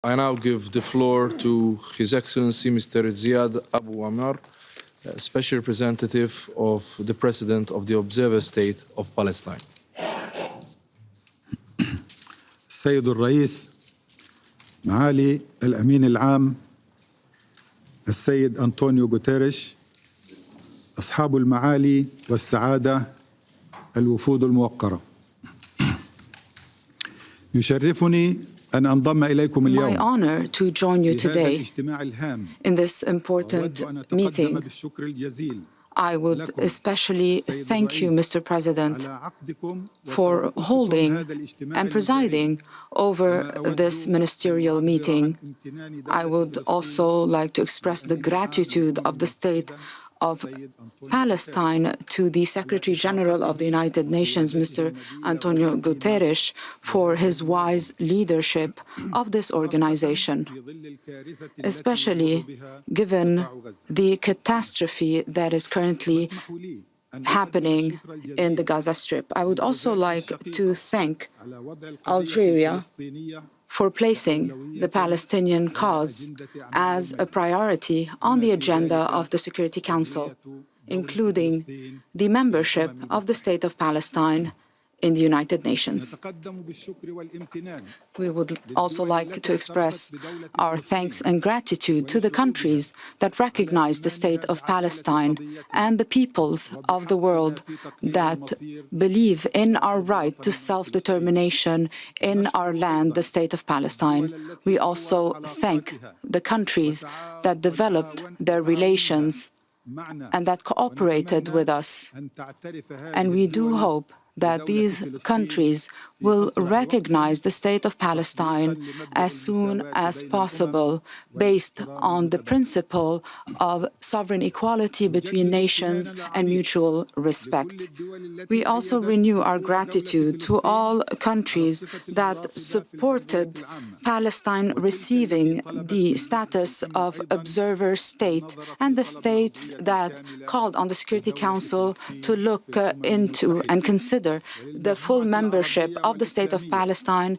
I now give the floor to His Excellency Mr. Ziad Abi Amr, Special Representative of the President of the Observer State of Palestine. السيد الرئيس، معالي الأمين العام السيد أنطونيو غوتيريش، أصحاب المعالي والسعادة، الوفود الموقرة، يشرفني أن أنضم إليكم اليوم. My honor to join you today in this important meeting. I would especially thank you, Mr. President, for holding and presiding over this ministerial meeting. I would also like to express the gratitude of the State of Palestine to the Secretary General of the United Nations, Mr. Antonio Guterres, for his wise leadership of this organization, especially given the catastrophe that is currently happening in the Gaza Strip. I would also like to thank Algeria for placing the Palestinian cause as a priority on the agenda of the Security Council, including the membership of the State of Palestine in the United Nations. We would also like to express our thanks and gratitude to the countries that recognize the State of Palestine and the peoples of the world that believe in our right to self-determination in our land, the State of Palestine. We also thank the countries that developed their relations and that cooperated with us. And we do hope that these countries will recognize the State of Palestine as soon as possible, based on the principle of sovereign equality between nations and mutual respect. We also renew our gratitude to all countries that supported Palestine receiving the status of observer state, and the states that called on the Security Council to look into and consider the full membership of the State of Palestine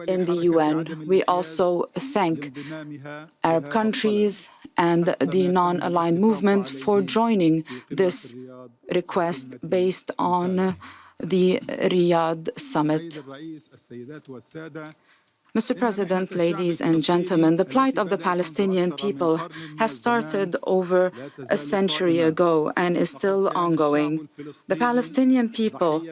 in the UN. We also thank Arab countries and the non-aligned movement for joining this request based on the Riyadh summit. Mr. President, ladies and gentlemen, the plight of the Palestinian people has started over a century ago and is still ongoing. The Palestinian people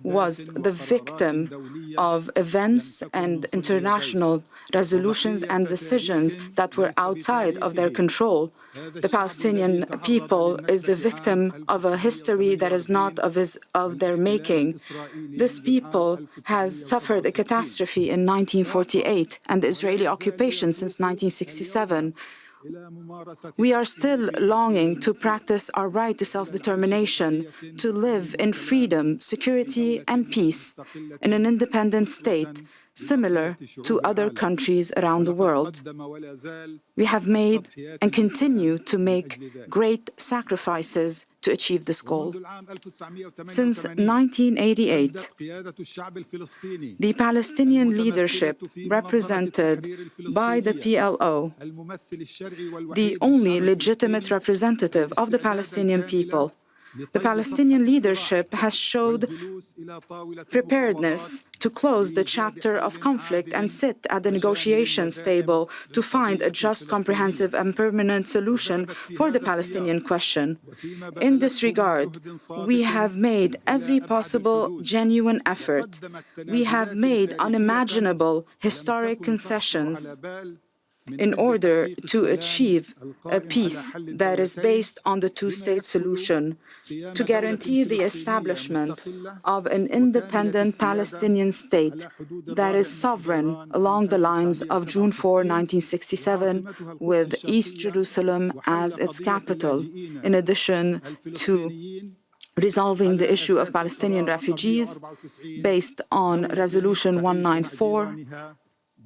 was the victim of events and international resolutions and decisions that were outside of their control. The Palestinian people is the victim of a history that is not of their making. This people has suffered a catastrophe in 1948 and the Israeli occupation since 1967. We are still longing to practice our right to self-determination, to live in freedom, security, and peace in an independent state, similar to other countries around the world. We have made and continue to make great sacrifices to achieve this goal. Since 1988, the Palestinian leadership, represented by the PLO, the only legitimate representative of the Palestinian people, the Palestinian leadership has showed preparedness to close the chapter of conflict and sit at the negotiations table to find a just, comprehensive, and permanent solution for the Palestinian question. In this regard, we have made every possible genuine effort. We have made unimaginable historic concessions in order to achieve a peace that is based on the two-state solution, to guarantee the establishment of an independent Palestinian state that is sovereign along the lines of June 4, 1967, with East Jerusalem as its capital, in addition to resolving the issue of Palestinian refugees based on Resolution 194,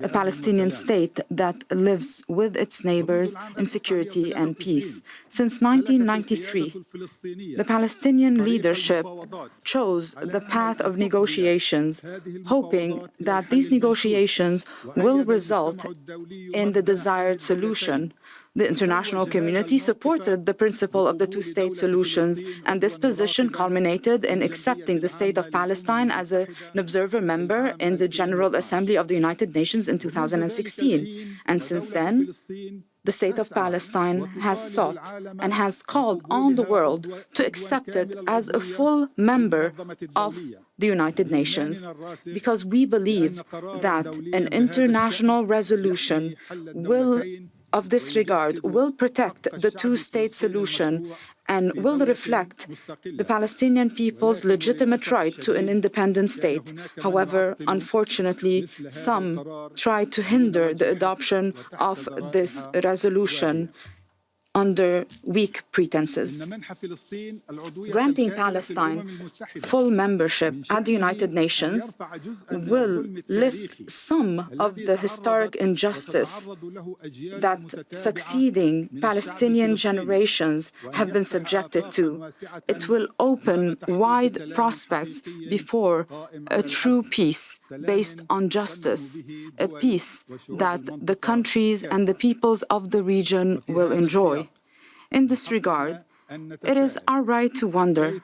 a Palestinian state that lives with its neighbors in security and peace. Since 1993, the Palestinian leadership chose the path of negotiations, hoping that these negotiations will result in the desired solution. The international community supported the principle of the two-state solutions, and this position culminated in accepting the State of Palestine as an observer member in the General Assembly of the United Nations in 2016. And since then, the State of Palestine has sought and has called on the world to accept it as a full member of the United Nations, because we believe that an international resolution of this regard will protect the two-state solution and will reflect the Palestinian people's legitimate right to an independent state. However, unfortunately, some try to hinder the adoption of this resolution under weak pretenses. Granting Palestine full membership at the United Nations will lift some of the historic injustice that succeeding Palestinian generations have been subjected to. It will open wide prospects before a true peace based on justice, a peace that the countries and the peoples of the region will enjoy. In this regard, it is our right to wonder,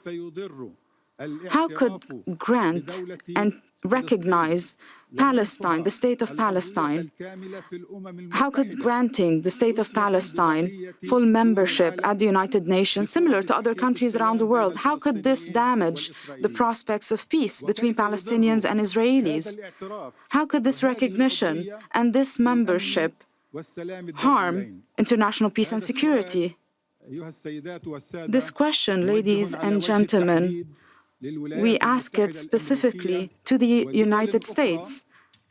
how could grant and recognize Palestine, the State of Palestine, how could granting the State of Palestine full membership at the United Nations, similar to other countries around the world, how could this damage the prospects of peace between Palestinians and Israelis? How could this recognition and this membership harm international peace and security? This question, ladies and gentlemen, we ask it specifically to the United States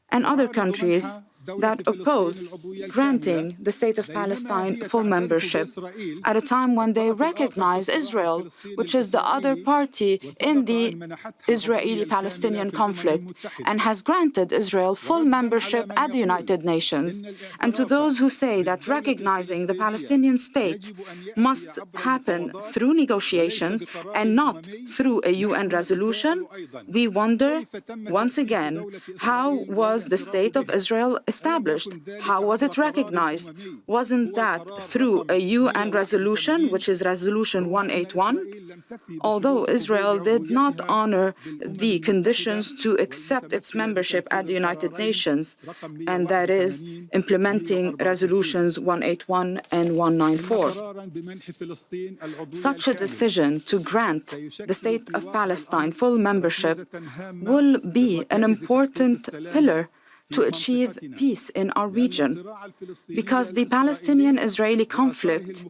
and other countries that oppose granting the State of Palestine full membership at a time when they recognize Israel, which is the other party in the Israeli-Palestinian conflict, and has granted Israel full membership at the United Nations. And to those who say that recognizing the Palestinian state must happen through negotiations and not through a UN resolution, we wonder, once again, how was the State of Israel established? How was it recognized? Wasn't that through a UN resolution, which is Resolution 181? Although Israel did not honor the conditions to accept its membership at the United Nations, and that is implementing Resolutions 181 and 194. Such a decision to grant the State of Palestine full membership will be an important pillar to achieve peace in our region, because the Palestinian-Israeli conflict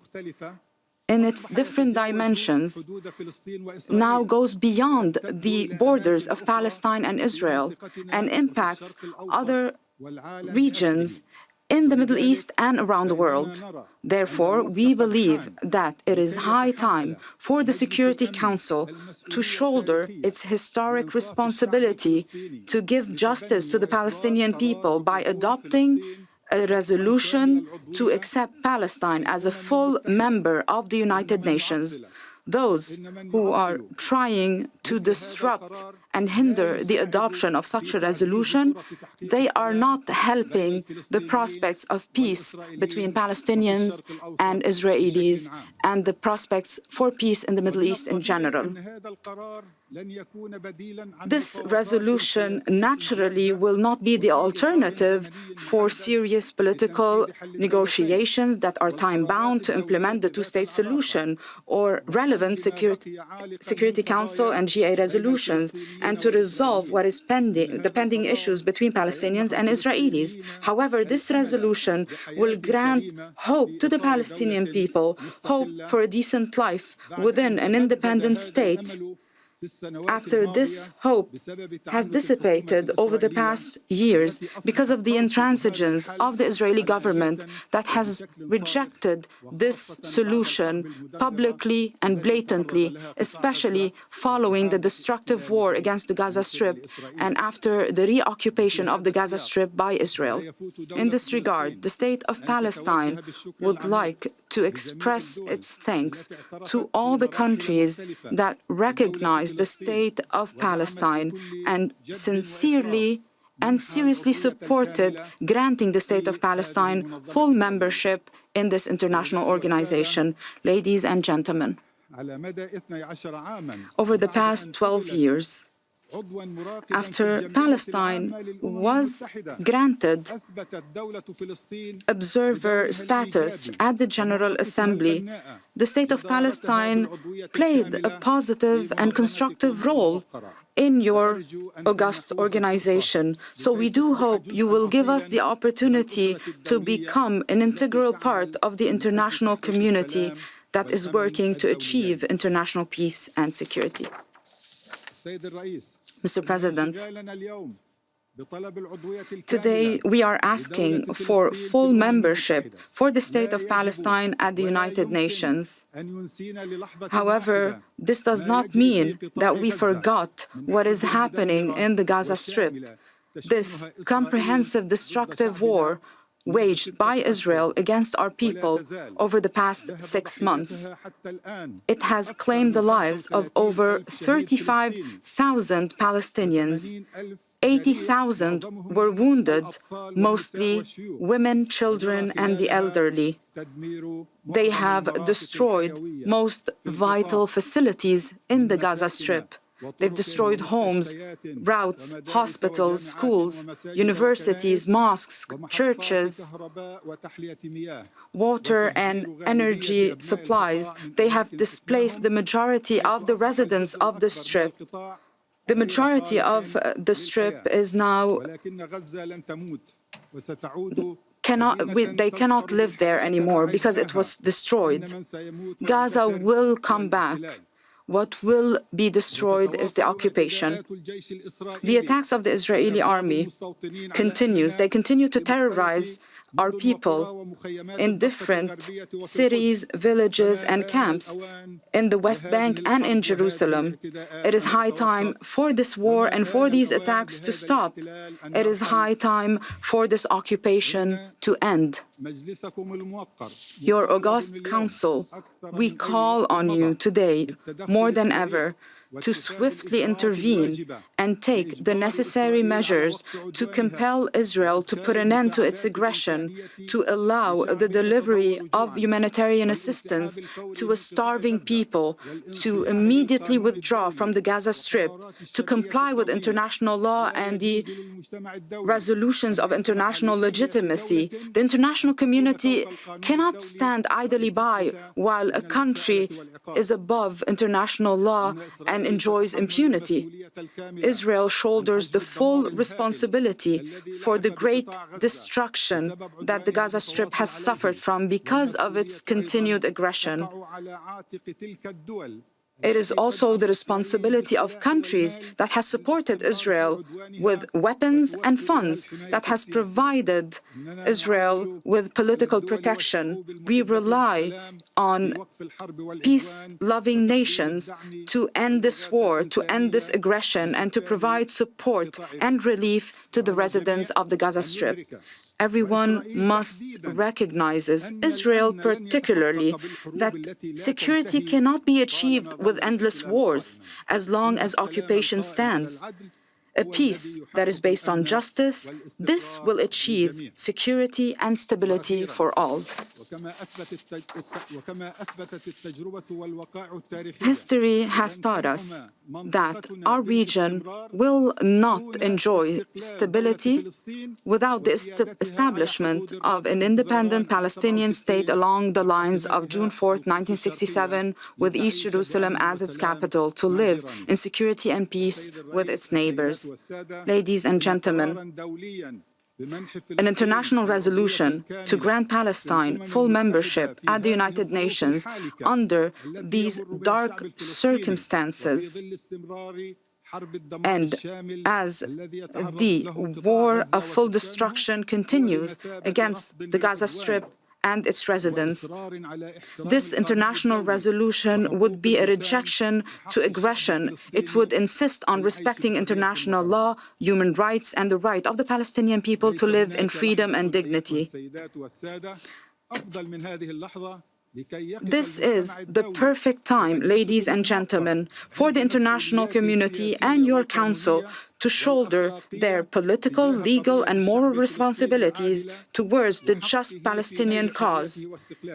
in its different dimensions now goes beyond the borders of Palestine and Israel and impacts other regions in the Middle East and around the world. Therefore, we believe that it is high time for the Security Council to shoulder its historic responsibility to give justice to the Palestinian people by adopting a resolution to accept Palestine as a full member of the United Nations. Those who are trying to disrupt and hinder the adoption of such a resolution, they are not helping the prospects of peace between Palestinians and Israelis and the prospects for peace in the Middle East in general. This resolution naturally will not be the alternative for serious political negotiations that are time-bound to implement the two-state solution or relevant Security Council and GA resolutions, and to resolve what is the pending issues between Palestinians and Israelis. However, this resolution will grant hope to the Palestinian people, hope for a decent life within an independent state, after this hope has dissipated over the past years because of the intransigence of the Israeli government that has rejected this solution publicly and blatantly, especially following the destructive war against the Gaza Strip and after the reoccupation of the Gaza Strip by Israel. In this regard, the State of Palestine would like to express its thanks to all the countries that recognize the State of Palestine and sincerely and seriously supported granting the State of Palestine full membership in this international organization. Ladies and gentlemen, over the past 12 years, after Palestine was granted observer status at the General Assembly, the State of Palestine played a positive and constructive role in your august organization. So we do hope you will give us the opportunity to become an integral part of the international community that is working to achieve international peace and security. Mr. President, today we are asking for full membership for the State of Palestine at the United Nations. However, this does not mean that we forgot what is happening in the Gaza Strip. This comprehensive destructive war waged by Israel against our people over the past 6 months. It has claimed the lives of over 35,000 Palestinians. 80,000 were wounded, mostly women, children, and the elderly. They have destroyed most vital facilities in the Gaza Strip. They've destroyed homes, routes, hospitals, schools, universities, mosques, churches, water and energy supplies. They have displaced the majority of the residents of the Strip. The majority of the Strip is now they cannot live there anymore because it was destroyed. Gaza will come back. What will be destroyed is the occupation. The attacks of the Israeli army continues. They continue to terrorize our people in different cities, villages, and camps in the West Bank and in Jerusalem. It is high time for this war and for these attacks to stop. It is high time for this occupation to end. Your august council, we call on you today more than ever to swiftly intervene and take the necessary measures to compel Israel to put an end to its aggression, to allow the delivery of humanitarian assistance to a starving people, to immediately withdraw from the Gaza Strip, to comply with international law and the resolutions of international legitimacy. The international community cannot stand idly by while a country is above international law and enjoys impunity. Israel shoulders the full responsibility for the great destruction that the Gaza Strip has suffered from because of its continued aggression. It is also the responsibility of countries that has supported Israel with weapons and funds, that has provided Israel with political protection. We rely on peace-loving nations to end this war, to end this aggression, and to provide support and relief to the residents of the Gaza Strip. Everyone must recognize, Israel particularly, that security cannot be achieved with endless wars as long as occupation stands. A peace that is based on justice, this will achieve security and stability for all. History has taught us that our region will not enjoy stability without the establishment of an independent Palestinian state along the lines of June 4th, 1967, with East Jerusalem as its capital, to live in security and peace with its neighbors. Ladies and gentlemen, an international resolution to grant Palestine full membership at the United Nations under these dark circumstances, and as the war of full destruction continues against the Gaza Strip and its residents. This international resolution would be a rejection to aggression. It would insist on respecting international law, human rights, and the right of the Palestinian people to live in freedom and dignity. This is the perfect time, ladies and gentlemen, for the international community and your council to shoulder their political, legal, and moral responsibilities towards the just Palestinian cause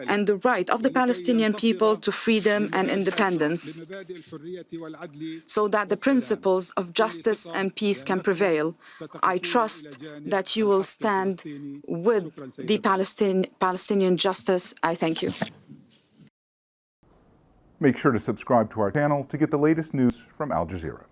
and the right of the Palestinian people to freedom and independence, so that the principles of justice and peace can prevail. I trust that you will stand with the Palestinian justice. I thank you. Make sure to subscribe to our channel to get the latest news from Al Jazeera.